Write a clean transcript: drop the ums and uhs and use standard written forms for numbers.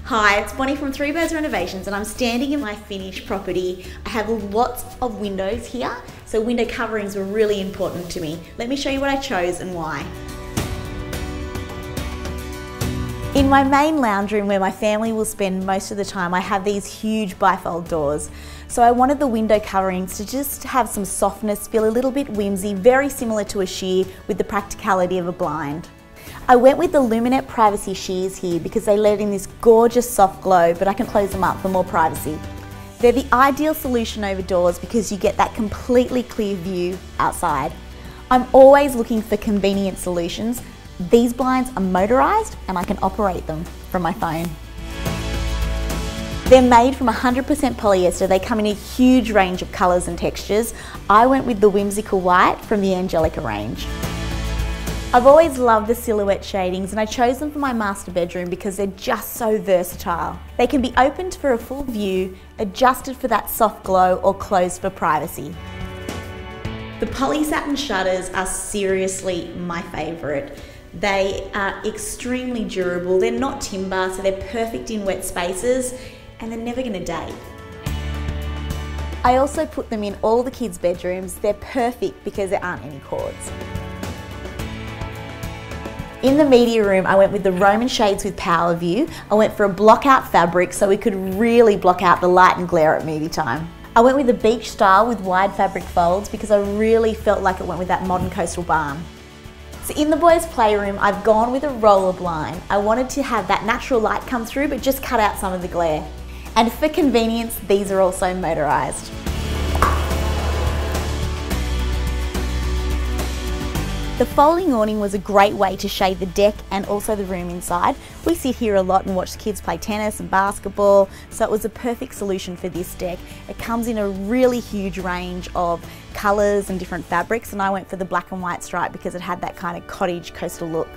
Hi, it's Bonnie from Three Birds Renovations and I'm standing in my finished property. I have lots of windows here, so window coverings were really important to me. Let me show you what I chose and why. In my main lounge room where my family will spend most of the time, I have these huge bifold doors. So I wanted the window coverings to just have some softness, feel a little bit whimsy, very similar to a sheer with the practicality of a blind. I went with the Luminette privacy sheers here because they let in this gorgeous soft glow, but I can close them up for more privacy. They're the ideal solution over doors because you get that completely clear view outside. I'm always looking for convenient solutions. These blinds are motorised and I can operate them from my phone. They're made from 100% polyester. They come in a huge range of colours and textures. I went with the whimsical white from the Angelica range. I've always loved the silhouette shadings and I chose them for my master bedroom because they're just so versatile. They can be opened for a full view, adjusted for that soft glow or closed for privacy. The poly satin shutters are seriously my favourite. They are extremely durable, they're not timber, so they're perfect in wet spaces and they're never going to date. I also put them in all the kids' bedrooms. They're perfect because there aren't any cords. In the media room, I went with the Roman shades with power view. I went for a block-out fabric so we could really block out the light and glare at movie time. I went with the beach style with wide fabric folds because I really felt like it went with that modern coastal barn. So in the boys' playroom, I've gone with a roller blind. I wanted to have that natural light come through, but just cut out some of the glare. And for convenience, these are also motorised. The folding awning was a great way to shade the deck and also the room inside. We sit here a lot and watch the kids play tennis and basketball, so it was a perfect solution for this deck. It comes in a really huge range of colours and different fabrics, and I went for the black and white stripe because it had that kind of cottage coastal look.